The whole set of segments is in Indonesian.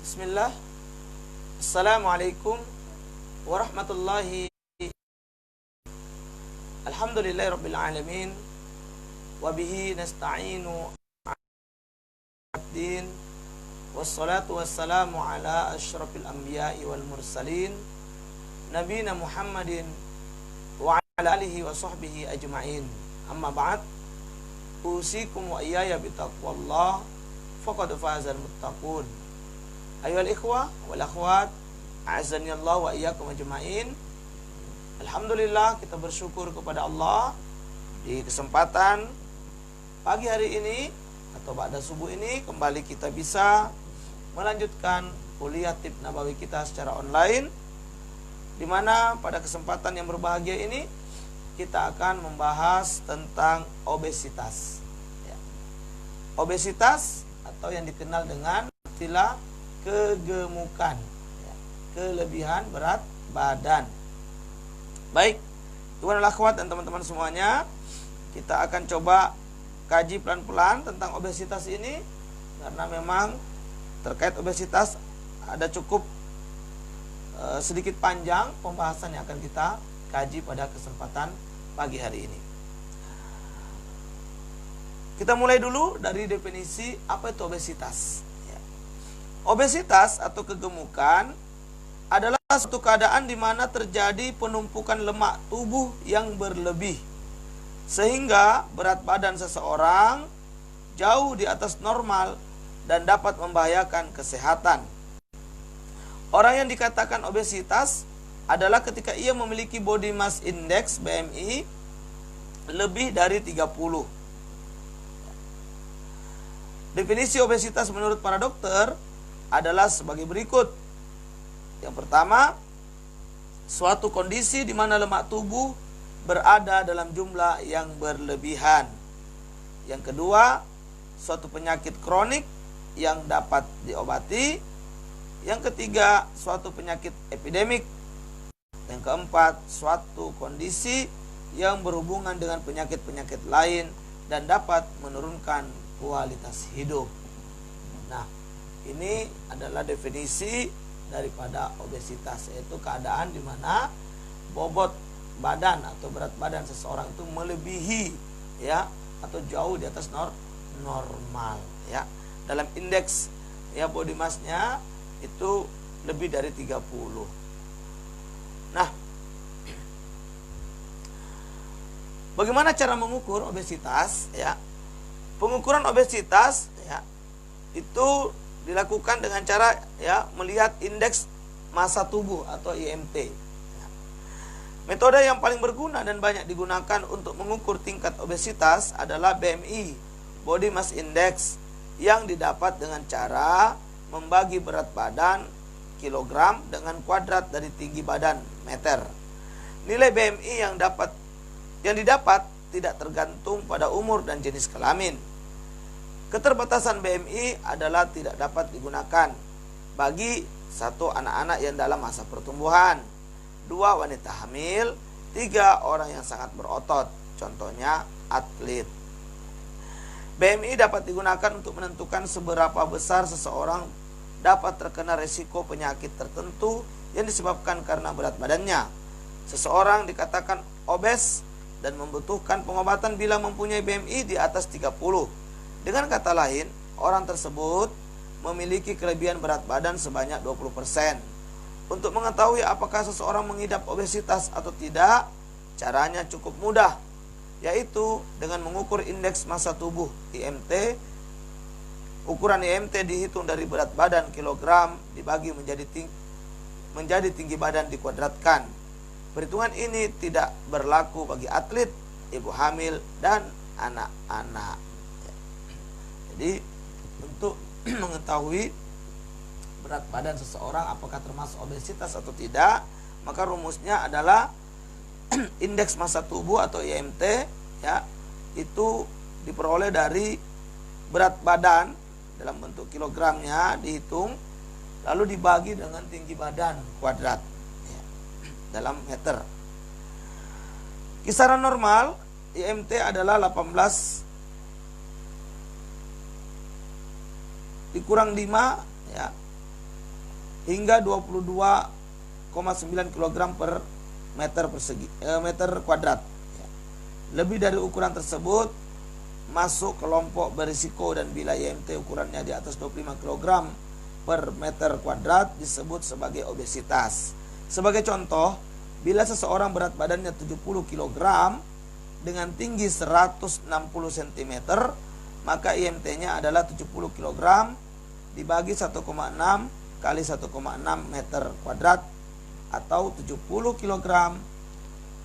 Bismillah. Assalamualaikum warahmatullahi. Alhamdulillahirabbil alamin wa bihi nasta'inu ad-din wassalatu wassalamu ala asyrafil anbiya'i wal mursalin nabiyina Muhammadin wa ala alihi wa sahbihi ajma'in. Amma ba'd. Usikum wa iyaya bitaqwallah faqad fazal muttaqun. Ayyuhal ikhwah wal akhwat, a'azzani Allah wa iyyakum ajma'in. Alhamdulillah, kita bersyukur kepada Allah di kesempatan pagi hari ini atau ba'da subuh ini kembali kita bisa melanjutkan kuliah Tib Nabawi kita secara online, di mana pada kesempatan yang berbahagia ini kita akan membahas tentang obesitas. Obesitas atau yang dikenal dengan istilah kegemukan, kelebihan berat badan. Baik, tuan dan akhwat dan teman-teman semuanya, kita akan coba kaji pelan-pelan tentang obesitas ini, karena memang terkait obesitas ada cukup sedikit panjang pembahasan yang akan kita kaji pada kesempatan pagi hari ini. Kita mulai dulu dari definisi apa itu obesitas. Obesitas atau kegemukan adalah suatu keadaan di mana terjadi penumpukan lemak tubuh yang berlebih, sehingga berat badan seseorang jauh di atas normal dan dapat membahayakan kesehatan. Orang yang dikatakan obesitas adalah ketika ia memiliki body mass index BMI lebih dari 30. Definisi obesitas menurut para dokter adalah sebagai berikut. Yang pertama, suatu kondisi di mana lemak tubuh berada dalam jumlah yang berlebihan. Yang kedua, suatu penyakit kronik yang dapat diobati. Yang ketiga, suatu penyakit epidemik. Yang keempat, suatu kondisi yang berhubungan dengan penyakit-penyakit lain dan dapat menurunkan kualitas hidup. Nah, ini adalah definisi daripada obesitas, yaitu keadaan di mana bobot badan atau berat badan seseorang itu melebihi atau jauh di atas normal dalam indeks body mass-nya itu lebih dari 30. Nah, bagaimana cara mengukur obesitas? Pengukuran obesitas itu dilakukan dengan cara melihat indeks massa tubuh atau IMT. Metode yang paling berguna dan banyak digunakan untuk mengukur tingkat obesitas adalah BMI, Body Mass Index, yang didapat dengan cara membagi berat badan kilogram dengan kuadrat dari tinggi badan meter. Nilai BMI yang didapat tidak tergantung pada umur dan jenis kelamin. Keterbatasan BMI adalah tidak dapat digunakan bagi satu, anak-anak yang dalam masa pertumbuhan, 2, wanita hamil, 3, orang yang sangat berotot, contohnya atlet. BMI dapat digunakan untuk menentukan seberapa besar seseorang dapat terkena risiko penyakit tertentu yang disebabkan karena berat badannya. Seseorang dikatakan obes dan membutuhkan pengobatan bila mempunyai BMI di atas 30. Dengan kata lain, orang tersebut memiliki kelebihan berat badan sebanyak 20%. Untuk mengetahui apakah seseorang mengidap obesitas atau tidak, caranya cukup mudah, yaitu dengan mengukur indeks massa tubuh IMT. Ukuran IMT dihitung dari berat badan kilogram dibagi menjadi tinggi badan dikuadratkan. Perhitungan ini tidak berlaku bagi atlet, ibu hamil, dan anak-anak. Jadi untuk mengetahui berat badan seseorang apakah termasuk obesitas atau tidak, maka rumusnya adalah indeks massa tubuh atau IMT itu diperoleh dari berat badan dalam bentuk kilogramnya dihitung, lalu dibagi dengan tinggi badan kuadrat dalam meter. Kisaran normal IMT adalah 18 dikurang 5 hingga 22,9 kg per meter kuadrat. Lebih dari ukuran tersebut masuk kelompok berisiko, dan bila IMT ukurannya di atas 25 kg per meter kuadrat disebut sebagai obesitas. Sebagai contoh, bila seseorang berat badannya 70 kg dengan tinggi 160 cm, maka IMT-nya adalah 70 kg dibagi 1,6 kali 1,6 meter kuadrat, atau 70 kg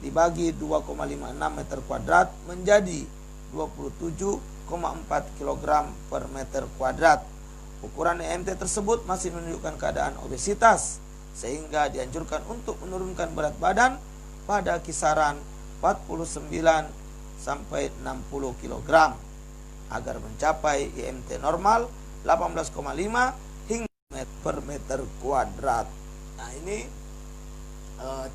dibagi 2,56 meter kuadrat menjadi 27,4 kg per meter kuadrat. Ukuran IMT tersebut masih menunjukkan keadaan obesitas, sehingga dianjurkan untuk menurunkan berat badan pada kisaran 49 sampai 60 kg agar mencapai IMT normal 18,5 hingga per meter kuadrat. Nah, ini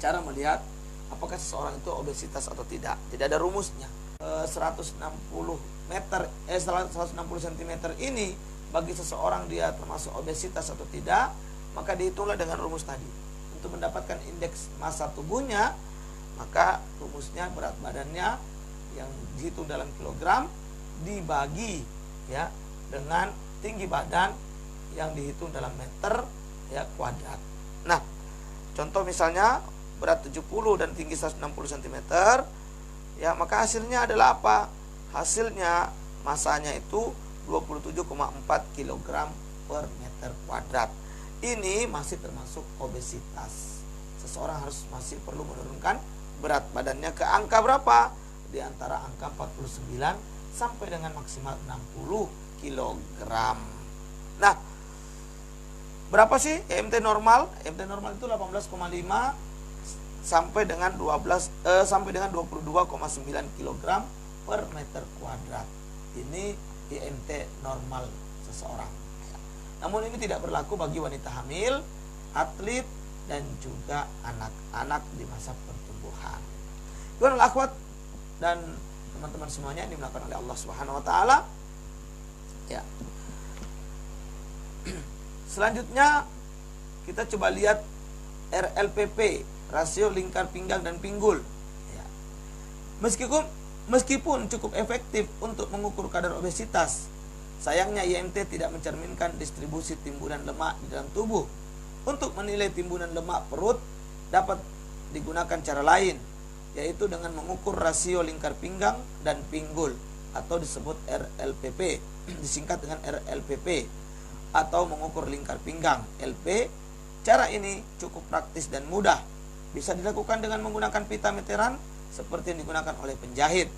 cara melihat apakah seseorang itu obesitas atau tidak. Tidak ada rumusnya. 160 cm ini bagi seseorang dia termasuk obesitas atau tidak, maka dihitunglah dengan rumus tadi. Untuk mendapatkan indeks massa tubuhnya, maka rumusnya berat badannya yang dihitung dalam kilogram dibagi ya dengan tinggi badan yang dihitung dalam meter ya kuadrat. Nah, contoh misalnya berat 70 dan tinggi 160 cm, ya maka hasilnya adalah apa? Hasilnya masanya itu 27,4 kg per meter kuadrat. Ini masih termasuk obesitas. Seseorang harus masih perlu menurunkan berat badannya ke angka berapa? Di antara angka 49 sampai dengan maksimal 60 kg. Nah, berapa sih IMT normal? IMT normal itu 18,5 sampai dengan 22,9 kg per meter kuadrat. Ini IMT normal seseorang. Namun ini tidak berlaku bagi wanita hamil, atlet, dan juga anak-anak di masa pertumbuhan. Ikhwanul akhwat dan teman-teman semuanya yang dimuliakan oleh Allah Subhanahu wa taala. Ya. Selanjutnya kita coba lihat RLPP, rasio lingkar pinggang dan pinggul. Ya. Meskipun cukup efektif untuk mengukur kadar obesitas, sayangnya IMT tidak mencerminkan distribusi timbunan lemak di dalam tubuh. Untuk menilai timbunan lemak perut dapat digunakan cara lain, yaitu dengan mengukur rasio lingkar pinggang dan pinggul atau disebut RLPP, disingkat dengan RLPP, atau mengukur lingkar pinggang LP. Cara ini cukup praktis dan mudah. Bisa dilakukan dengan menggunakan pita meteran seperti yang digunakan oleh penjahit.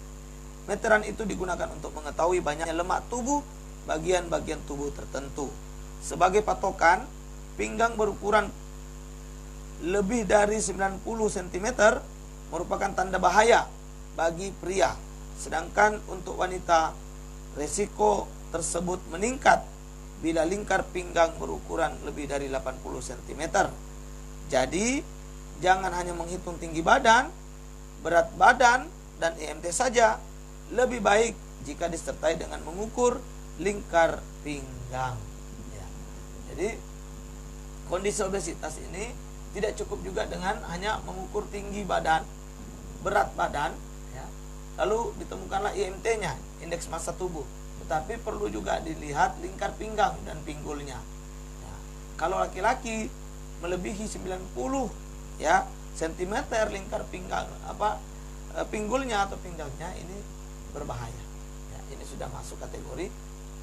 Meteran itu digunakan untuk mengetahui banyaknya lemak tubuh bagian-bagian tubuh tertentu. Sebagai patokan, pinggang berukuran lebih dari 90 cm merupakan tanda bahaya bagi pria. Sedangkan untuk wanita, resiko tersebut meningkat bila lingkar pinggang berukuran lebih dari 80 cm. Jadi, jangan hanya menghitung tinggi badan, berat badan, dan IMT saja. Lebih baik jika disertai dengan mengukur lingkar pinggang. Ya. Jadi, kondisi obesitas ini tidak cukup juga dengan hanya mengukur tinggi badan, berat badan, ya. Lalu ditemukanlah IMT-nya, indeks massa tubuh. Tetapi perlu juga dilihat lingkar pinggang dan pinggulnya. Ya. Kalau laki-laki melebihi 90 ya cm lingkar pinggang pinggulnya atau pinggangnya, ini berbahaya. Ya, ini sudah masuk kategori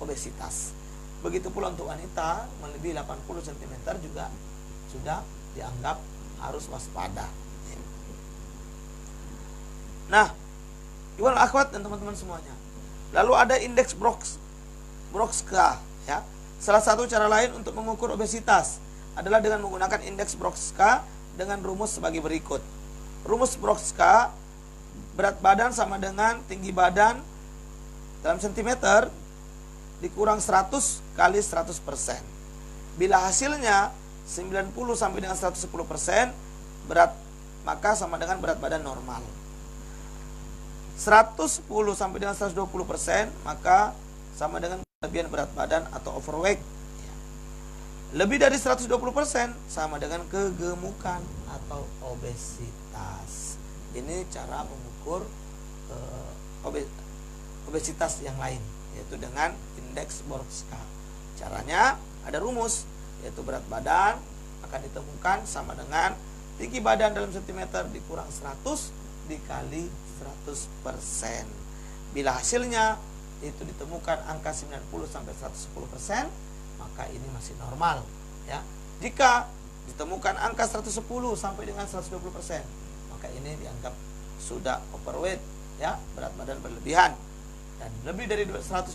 obesitas. Begitu pula untuk wanita melebihi 80 cm juga sudah dianggap harus waspada. Nah, ikhwan akhwat dan teman-teman semuanya. Lalu ada indeks Brokska, ya. Salah satu cara lain untuk mengukur obesitas adalah dengan menggunakan indeks Brokska dengan rumus sebagai berikut. Rumus Brokska, berat badan sama dengan tinggi badan dalam sentimeter dikurang 100 kali 100%. Bila hasilnya 90 sampai dengan 110% berat, maka sama dengan berat badan normal. 110 sampai dengan 120% maka sama dengan kelebihan berat badan atau overweight. Lebih dari 120% sama dengan kegemukan atau obesitas. Ini cara mengukur obesitas yang lain, yaitu dengan indeks Borska. Caranya ada rumus, yaitu berat badan akan ditemukan sama dengan tinggi badan dalam sentimeter dikurang 100 dikali 100%. Bila hasilnya itu ditemukan angka 90-110%, maka ini masih normal, ya. Jika ditemukan angka 110 sampai dengan 120%, maka ini dianggap sudah overweight, ya, berat badan berlebihan. Dan lebih dari 120%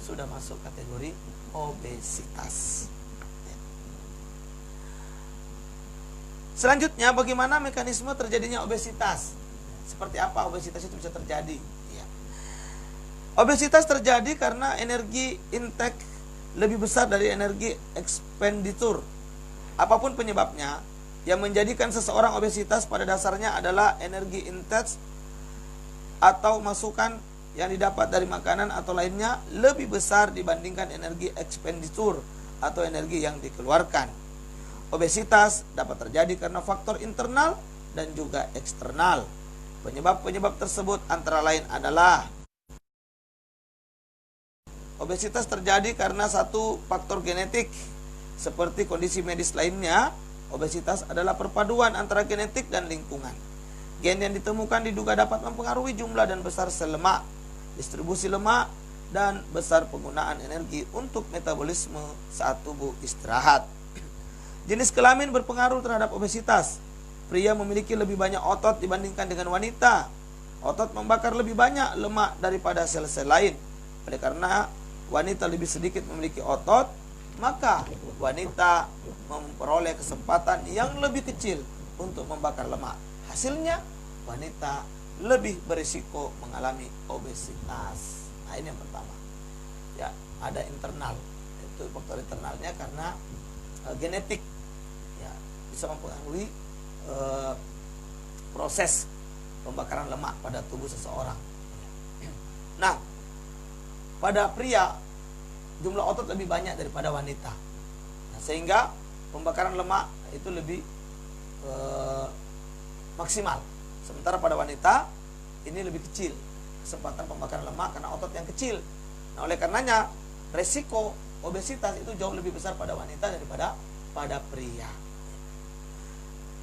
sudah masuk kategori obesitas. Selanjutnya, bagaimana mekanisme terjadinya obesitas? Seperti apa obesitas itu bisa terjadi? Ya. Obesitas terjadi karena energi intake lebih besar dari energi ekspenditur. Apapun penyebabnya, yang menjadikan seseorang obesitas pada dasarnya adalah energi intake atau masukan yang didapat dari makanan atau lainnya lebih besar dibandingkan energi ekspenditur atau energi yang dikeluarkan. Obesitas dapat terjadi karena faktor internal dan juga eksternal. Penyebab-penyebab tersebut antara lain adalah: obesitas terjadi karena satu faktor genetik. Seperti kondisi medis lainnya, obesitas adalah perpaduan antara genetik dan lingkungan. Gen yang ditemukan diduga dapat mempengaruhi jumlah dan besar sel lemak, distribusi lemak, dan besar penggunaan energi untuk metabolisme saat tubuh istirahat. Jenis kelamin berpengaruh terhadap obesitas. Pria memiliki lebih banyak otot dibandingkan dengan wanita. Otot membakar lebih banyak lemak daripada sel-sel lain. Oleh karena wanita lebih sedikit memiliki otot, maka wanita memperoleh kesempatan yang lebih kecil untuk membakar lemak. Hasilnya, wanita lebih berisiko mengalami obesitas. Nah, ini yang pertama. Ya, ada internal. Itu faktor internalnya karena genetik, ya, bisa mempengaruhi proses pembakaran lemak pada tubuh seseorang. Nah, pada pria jumlah otot lebih banyak daripada wanita. Nah, sehingga pembakaran lemak itu lebih maksimal. Sementara pada wanita ini lebih kecil kesempatan pembakaran lemak karena otot yang kecil. Nah, oleh karenanya resiko obesitas itu jauh lebih besar pada wanita daripada pada pria.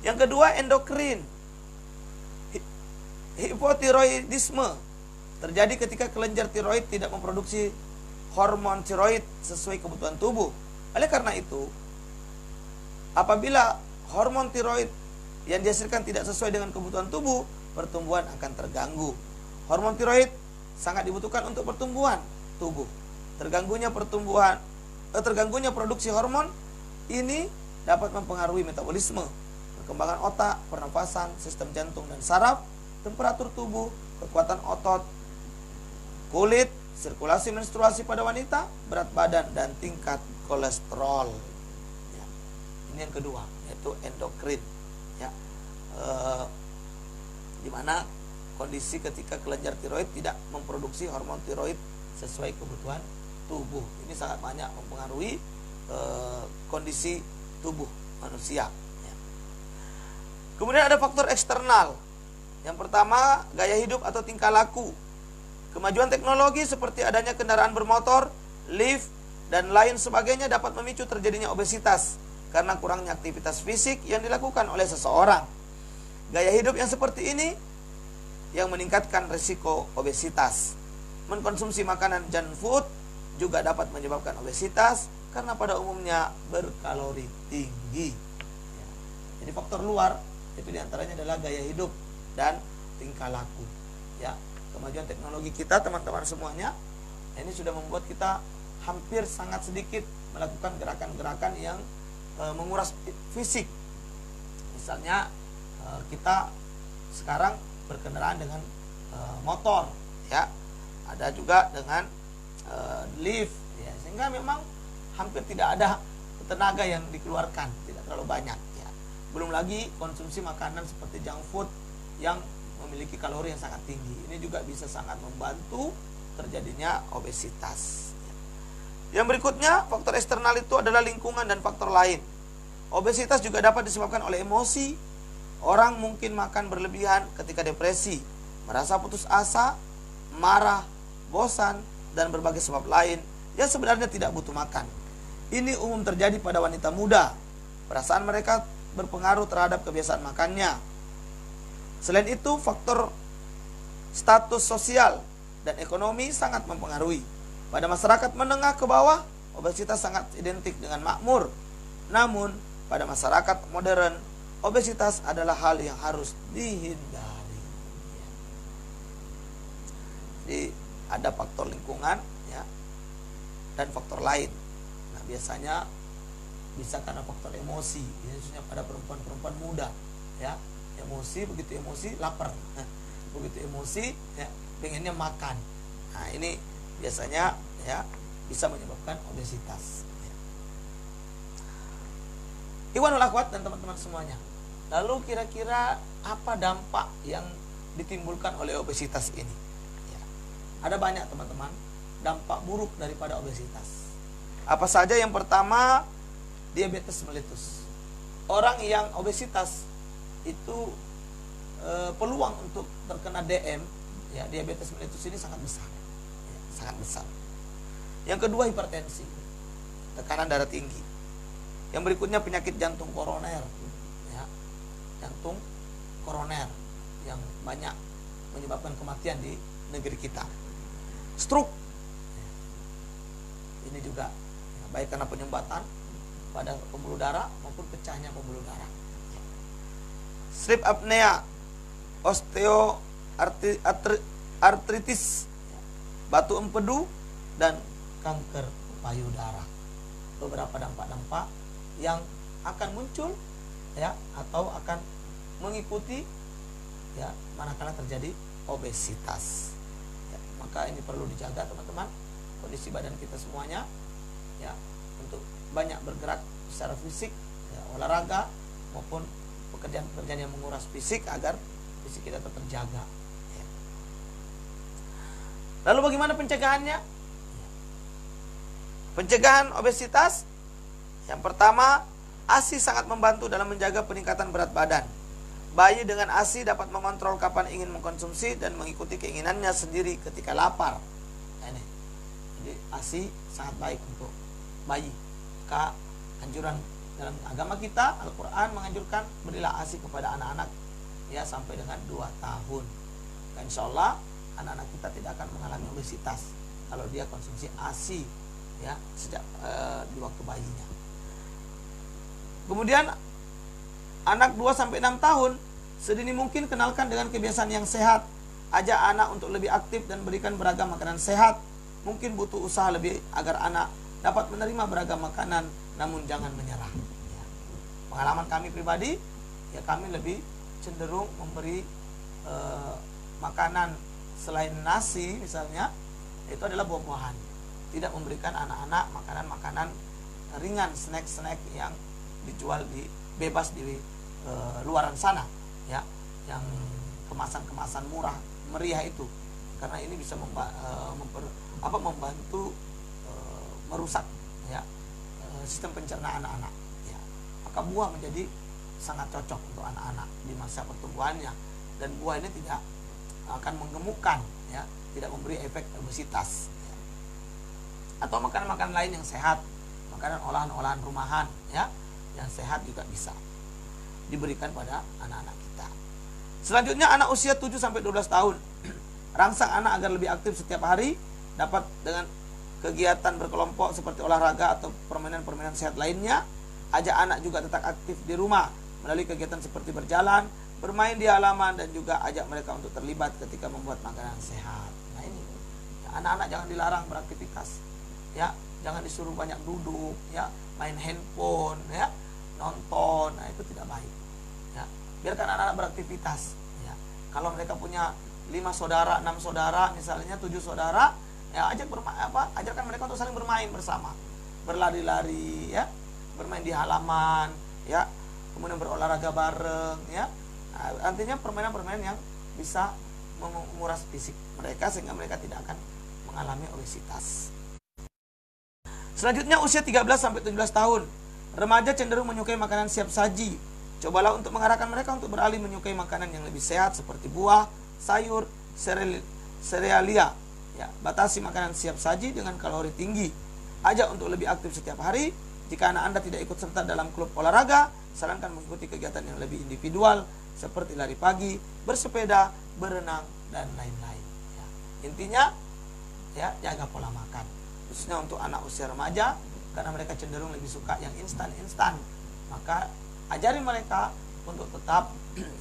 Yang kedua, endokrin. Hipotiroidisme terjadi ketika kelenjar tiroid tidak memproduksi hormon tiroid sesuai kebutuhan tubuh. Oleh karena itu, apabila hormon tiroid yang dihasilkan tidak sesuai dengan kebutuhan tubuh, pertumbuhan akan terganggu. Hormon tiroid sangat dibutuhkan untuk pertumbuhan tubuh. Terganggunya produksi hormon ini dapat mempengaruhi metabolisme, perkembangan otak, pernapasan, sistem jantung dan saraf, temperatur tubuh, kekuatan otot, kulit, sirkulasi menstruasi pada wanita, berat badan, dan tingkat kolesterol. Ya. Ini yang kedua, yaitu endokrin. Ya. Di mana kondisi ketika kelenjar tiroid tidak memproduksi hormon tiroid sesuai kebutuhan tubuh. Ini sangat banyak mempengaruhi kondisi tubuh manusia. Ya. Kemudian ada faktor eksternal. Yang pertama, gaya hidup atau tingkah laku. Kemajuan teknologi seperti adanya kendaraan bermotor, lift, dan lain sebagainya dapat memicu terjadinya obesitas karena kurangnya aktivitas fisik yang dilakukan oleh seseorang. Gaya hidup yang seperti ini yang meningkatkan risiko obesitas. Mengkonsumsi makanan junk food juga dapat menyebabkan obesitas karena pada umumnya berkalori tinggi. Jadi faktor luar itu diantaranya adalah gaya hidup dan tingkah laku. Ya, kemajuan teknologi kita, teman-teman semuanya, ini sudah membuat kita hampir sangat sedikit melakukan gerakan-gerakan yang menguras fisik. Misalnya kita sekarang berkendaraan dengan motor, ya, ada juga dengan lift, ya, sehingga memang hampir tidak ada tenaga yang dikeluarkan, tidak terlalu banyak. Ya. Belum lagi konsumsi makanan seperti junk food yang memiliki kalori yang sangat tinggi. Ini juga bisa sangat membantu terjadinya obesitas. Yang berikutnya, faktor eksternal itu adalah lingkungan dan faktor lain. Obesitas juga dapat disebabkan oleh emosi. Orang mungkin makan berlebihan ketika depresi, merasa putus asa, marah, bosan, dan berbagai sebab lain yang sebenarnya tidak butuh makan. Ini umum terjadi pada wanita muda. Perasaan mereka berpengaruh terhadap kebiasaan makannya. Selain itu, faktor status sosial dan ekonomi sangat mempengaruhi. Pada masyarakat menengah ke bawah, obesitas sangat identik dengan makmur. Namun, pada masyarakat modern, obesitas adalah hal yang harus dihindari. Jadi, ada faktor lingkungan, ya, dan faktor lain. Nah, biasanya bisa karena faktor emosi, khususnya pada perempuan-perempuan muda, ya. Begitu emosi lapar. Begitu emosi, ya, pengennya makan. Nah, ini biasanya, ya, bisa menyebabkan obesitas. Ikhwanul akhwat dan teman-teman semuanya. Lalu kira-kira apa dampak yang ditimbulkan oleh obesitas ini? Ya, ada banyak teman-teman dampak buruk daripada obesitas. Apa saja? Yang pertama, diabetes mellitus. Orang yang obesitas itu peluang untuk terkena DM, ya, diabetes mellitus ini sangat besar, ya, sangat besar. Yang kedua, hipertensi, tekanan darah tinggi. Yang berikutnya, penyakit jantung koroner, ya, jantung koroner yang banyak menyebabkan kematian di negeri kita. Stroke, ini juga, ya, baik karena penyumbatan pada pembuluh darah maupun pecahnya pembuluh darah. Sleep apnea, osteoartritis, batu empedu, dan kanker payudara. Beberapa dampak-dampak yang akan muncul, ya, atau akan mengikuti, ya, manakala terjadi obesitas. Ya, maka ini perlu dijaga teman-teman, kondisi badan kita semuanya, ya, untuk banyak bergerak secara fisik, ya, olahraga maupun pekerjaan-pekerjaan yang menguras fisik agar fisik kita tetap terjaga. Ya. Lalu bagaimana pencegahannya? Pencegahan obesitas, yang pertama, ASI sangat membantu dalam menjaga peningkatan berat badan. Bayi dengan ASI dapat mengontrol kapan ingin mengkonsumsi dan mengikuti keinginannya sendiri ketika lapar. Nah, ini. Jadi ASI sangat baik untuk bayi. Maka anjuran dalam agama kita, Al-Quran menganjurkan berilah ASI kepada anak-anak, ya, sampai dengan 2 tahun. Dan insya Allah anak-anak kita tidak akan mengalami obesitas kalau dia konsumsi ASI, ya, sejak di waktu bayinya. Kemudian anak 2-6 tahun, sedini mungkin kenalkan dengan kebiasaan yang sehat. Ajak anak untuk lebih aktif dan berikan beragam makanan sehat. Mungkin butuh usaha lebih agar anak dapat menerima beragam makanan, namun jangan menyerah. Ya. Pengalaman kami pribadi, ya, kami lebih cenderung memberi makanan selain nasi misalnya, itu adalah buah-buahan. Tidak memberikan anak-anak makanan-makanan ringan, snack-snack yang dijual bebas di luaran sana, ya, yang kemasan-kemasan murah meriah itu, karena ini bisa membantu merusak, ya, sistem pencernaan anak-anak, ya. Maka buah menjadi sangat cocok untuk anak-anak di masa pertumbuhannya, dan buah ini tidak akan menggemukkan, ya, tidak memberi efek obesitas, ya. Atau makanan-makanan lain yang sehat, makanan olahan-olahan rumahan, ya, yang sehat juga bisa diberikan pada anak-anak kita. Selanjutnya, anak usia 7-12 tahun. Rangsang anak agar lebih aktif setiap hari, dapat dengan kegiatan berkelompok seperti olahraga atau permainan-permainan sehat lainnya. Ajak anak juga tetap aktif di rumah melalui kegiatan seperti berjalan, bermain di halaman, dan juga ajak mereka untuk terlibat ketika membuat makanan sehat. Nah, ini, ya, anak-anak jangan dilarang beraktivitas, ya, jangan disuruh banyak duduk, ya, main handphone, ya, nonton. Nah, itu tidak baik, ya. Biarkan anak-anak beraktivitas, ya. Kalau mereka punya 5 saudara, 6 saudara, misalnya 7 saudara, ya, ajarkan mereka untuk saling bermain bersama, berlari-lari, ya, bermain di halaman, ya, kemudian berolahraga bareng, ya. Nah, artinya permainan-permainan yang bisa menguras fisik mereka sehingga mereka tidak akan mengalami obesitas. Selanjutnya usia 13 sampai 17 tahun. Remaja cenderung menyukai makanan siap saji. Cobalah untuk mengarahkan mereka untuk beralih menyukai makanan yang lebih sehat seperti buah, sayur, serealia. Ya, batasi makanan siap saji dengan kalori tinggi. Ajak untuk lebih aktif setiap hari. Jika anak Anda tidak ikut serta dalam klub olahraga, sarankan mengikuti kegiatan yang lebih individual seperti lari pagi, bersepeda, berenang, dan lain-lain. Ya, intinya, ya, jaga pola makan, khususnya untuk anak usia remaja, karena mereka cenderung lebih suka yang instan-instan. Maka ajari mereka untuk tetap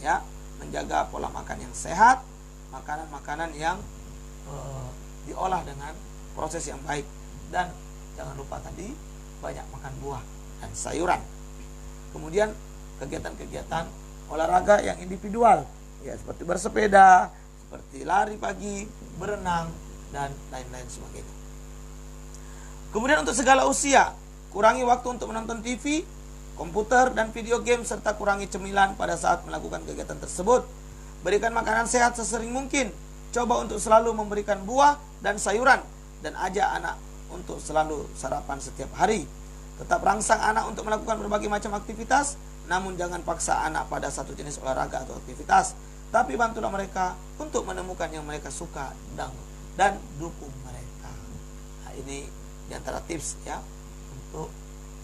ya menjaga pola makan yang sehat, makanan-makanan yang diolah dengan proses yang baik, dan jangan lupa tadi banyak makan buah dan sayuran. Kemudian kegiatan-kegiatan olahraga yang individual, ya, seperti bersepeda, seperti lari pagi, berenang, dan lain-lain sebagainya. Kemudian untuk segala usia, kurangi waktu untuk menonton TV, komputer, dan video game, serta kurangi cemilan pada saat melakukan kegiatan tersebut. Berikan makanan sehat sesering mungkin. Coba untuk selalu memberikan buah dan sayuran, dan ajak anak untuk selalu sarapan setiap hari. Tetap rangsang anak untuk melakukan berbagai macam aktivitas, namun jangan paksa anak pada satu jenis olahraga atau aktivitas, tapi bantulah mereka untuk menemukan yang mereka suka dan dukung mereka. Nah, ini diantara tips ya untuk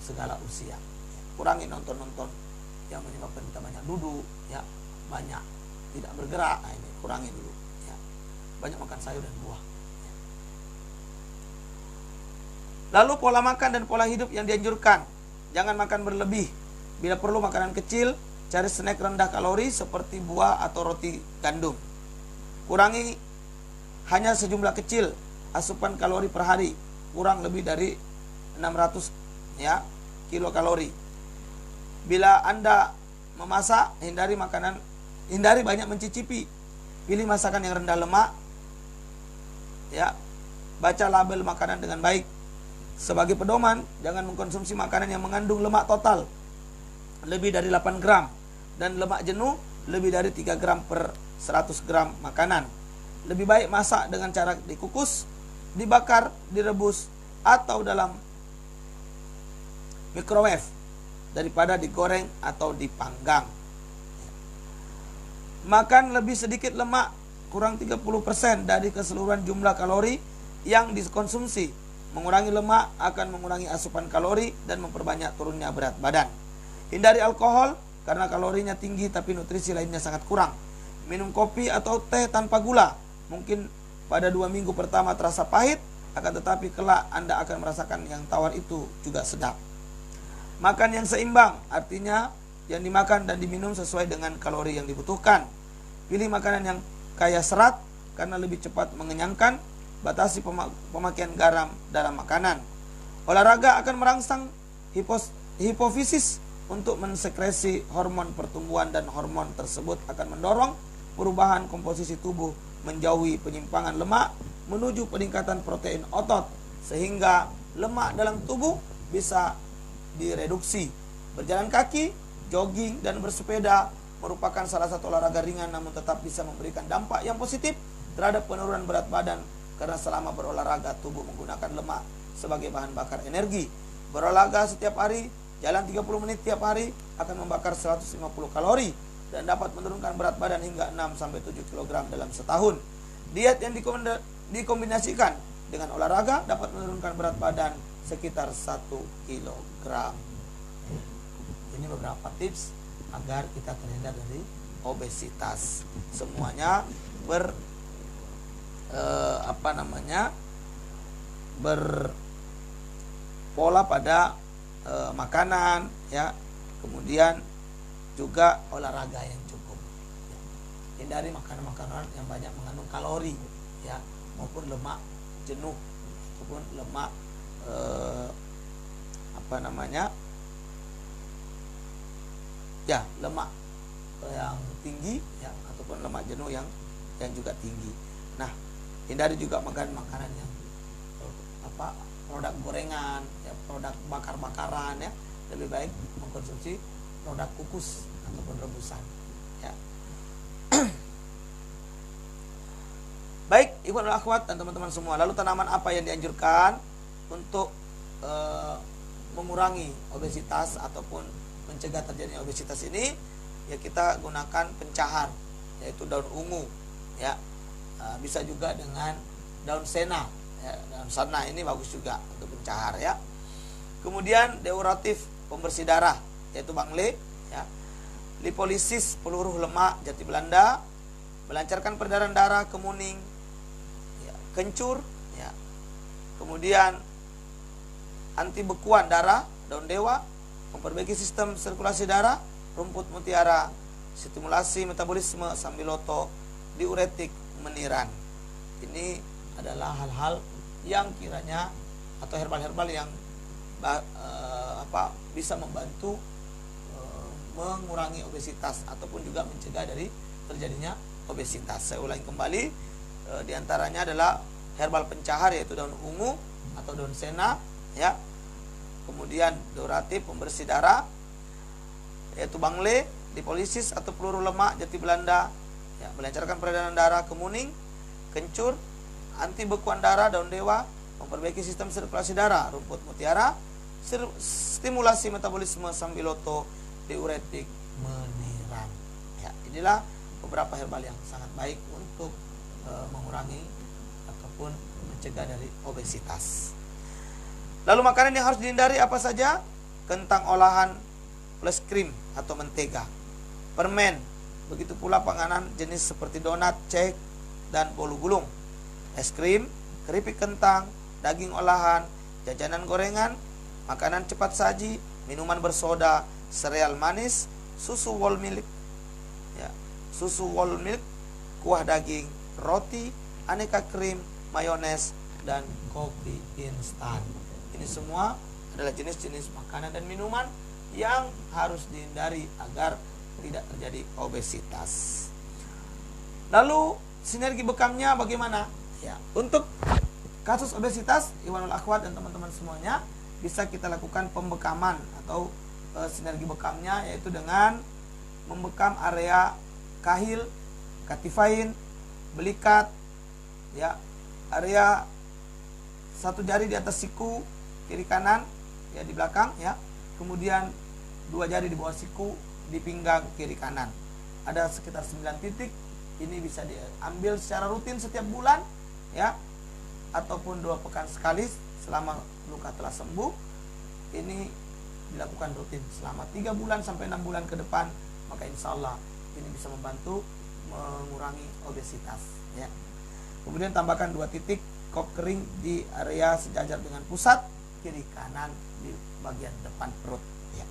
segala usia. Kurangi nonton-nonton yang menyebabkan kita banyak duduk, ya, banyak tidak bergerak. Nah, ini kurangi dulu, ya. Banyak makan sayur dan buah. Lalu pola makan dan pola hidup yang dianjurkan. Jangan makan berlebih. Bila perlu makanan kecil, cari snack rendah kalori seperti buah atau roti gandum. Kurangi hanya sejumlah kecil asupan kalori per hari, kurang lebih dari 600 ya kilokalori. Bila Anda memasak, hindari banyak mencicipi. Pilih masakan yang rendah lemak. Ya. Baca label makanan dengan baik. Sebagai pedoman, jangan mengkonsumsi makanan yang mengandung lemak total lebih dari 8 gram dan lemak jenuh lebih dari 3 gram per 100 gram makanan. Lebih baik masak dengan cara dikukus, dibakar, direbus, atau dalam microwave daripada digoreng atau dipanggang. Makan lebih sedikit lemak, kurang 30% dari keseluruhan jumlah kalori yang dikonsumsi. Mengurangi lemak akan mengurangi asupan kalori dan memperbanyak turunnya berat badan. Hindari alkohol karena kalorinya tinggi tapi nutrisi lainnya sangat kurang. Minum kopi atau teh tanpa gula. Mungkin pada 2 minggu pertama terasa pahit, akan tetapi kelak Anda akan merasakan yang tawar itu juga sedap. Makan yang seimbang, artinya yang dimakan dan diminum sesuai dengan kalori yang dibutuhkan. Pilih makanan yang kaya serat karena lebih cepat mengenyangkan. Batasi pemakaian garam dalam makanan. Olahraga akan merangsang hipofisis untuk mensekresi hormon pertumbuhan, dan hormon tersebut akan mendorong perubahan komposisi tubuh menjauhi penyimpangan lemak menuju peningkatan protein otot, sehingga lemak dalam tubuh bisa direduksi. Berjalan kaki, jogging, dan bersepeda merupakan salah satu olahraga ringan namun tetap bisa memberikan dampak yang positif terhadap penurunan berat badan, karena selama berolahraga tubuh menggunakan lemak sebagai bahan bakar energi. Berolahraga setiap hari, jalan 30 menit tiap hari akan membakar 150 kalori dan dapat menurunkan berat badan hingga 6-7 kg dalam setahun. Diet yang dikombinasikan dengan olahraga dapat menurunkan berat badan sekitar 1 kg. Ini beberapa tips agar kita terhindar dari obesitas. Semuanya berpola pada makanan, ya, kemudian juga olahraga yang cukup. Hindari makanan-makanan yang banyak mengandung kalori, ya, maupun lemak jenuh, maupun lemak lemak yang tinggi, ya, ataupun lemak jenuh yang juga tinggi. Nah, hindari juga makan makanan yang produk gorengan, ya, produk bakar-bakaran, ya. Lebih baik mengkonsumsi produk kukus ataupun rebusan, ya. Baik, ibu dan akhwat dan teman-teman semua. Lalu tanaman apa yang dianjurkan untuk mengurangi obesitas ataupun mencegah terjadinya obesitas ini, ya kita gunakan pencahar, yaitu daun ungu, ya. Bisa juga dengan daun sena, ya, daun sana ini bagus juga untuk pencahar, ya. Kemudian diuratif, pembersih darah, yaitu bangle, ya. Lipolisis, peluruh lemak, jati Belanda, melancarkan peredaran darah, kemuning, ya. Kencur, ya. Kemudian anti bekuan darah, daun dewa, memperbaiki sistem sirkulasi darah, rumput mutiara, stimulasi metabolisme, sambiloto, diuretik, meniran. Ini adalah hal-hal yang kiranya atau herbal-herbal yang bisa membantu mengurangi obesitas ataupun juga mencegah dari terjadinya obesitas. Saya ulangi kembali, diantaranya adalah herbal pencahar, yaitu daun ungu atau daun sena, ya. Kemudian diuratif, pembersih darah, yaitu bangle, lipolisis atau peluru lemak, jati Belanda, ya, melancarkan peredaran darah, kemuning, kencur, anti bekuan darah, daun dewa, memperbaiki sistem sirkulasi darah, rumput mutiara, stimulasi metabolisme, sambiloto, diuretik, meniran. Ya, inilah beberapa herbal yang sangat baik untuk mengurangi ataupun mencegah dari obesitas. Lalu makanan yang harus dihindari apa saja? Kentang olahan plus krim atau mentega, permen, begitu pula panganan jenis seperti donat, cake, dan bolu gulung, es krim, keripik kentang, daging olahan, jajanan gorengan, makanan cepat saji, minuman bersoda, sereal manis, susu whole milk, ya, susu whole milk, kuah daging, roti, aneka krim, mayones, dan kopi instan. Ini semua adalah jenis-jenis makanan dan minuman yang harus dihindari agar tidak terjadi obesitas. Lalu sinergi bekamnya bagaimana? Ya, untuk kasus obesitas, Iwanul Akhwat dan teman-teman semuanya, bisa kita lakukan pembekaman atau sinergi bekamnya, yaitu dengan membekam area kahil, katifain, belikat, ya, area satu jari di atas siku kiri kanan, ya, di belakang, ya. Kemudian 2 jari di bawah siku di pinggang kiri kanan. Ada sekitar 9 titik. Ini bisa diambil secara rutin setiap bulan, ya, ataupun 2 pekan sekali selama luka telah sembuh. Ini dilakukan rutin selama 3 bulan sampai 6 bulan ke depan, maka insya Allah ini bisa membantu mengurangi obesitas, ya. Kemudian tambahkan 2 titik kop kering di area sejajar dengan pusat kiri kanan di bagian depan perut, ya.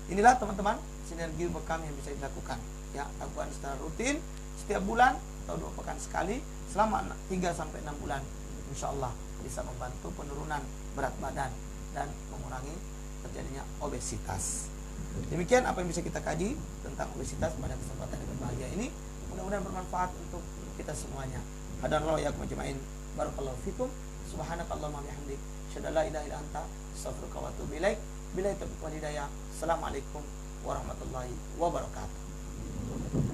Inilah teman-teman sinergi bekam yang bisa dilakukan, ya. Lakukan secara rutin setiap bulan atau 2 pekan sekali selama 3 sampai 6 bulan. Insya Allah bisa membantu penurunan berat badan dan mengurangi terjadinya obesitas. Demikian apa yang bisa kita kaji tentang obesitas pada kesempatan yang berbahagia ini. Mudah-mudahan bermanfaat untuk kita semuanya. Hadanallahu iyyakum ajmain. Barakallahu fikum. Subhanakallahumma bihamdik, asyhadu an la ilaha illa anta, astaghfiruka wa atubu ilaik. Billahi taufiq wal hidayah. Assalamualaikum warahmatullahi wabarakatuh.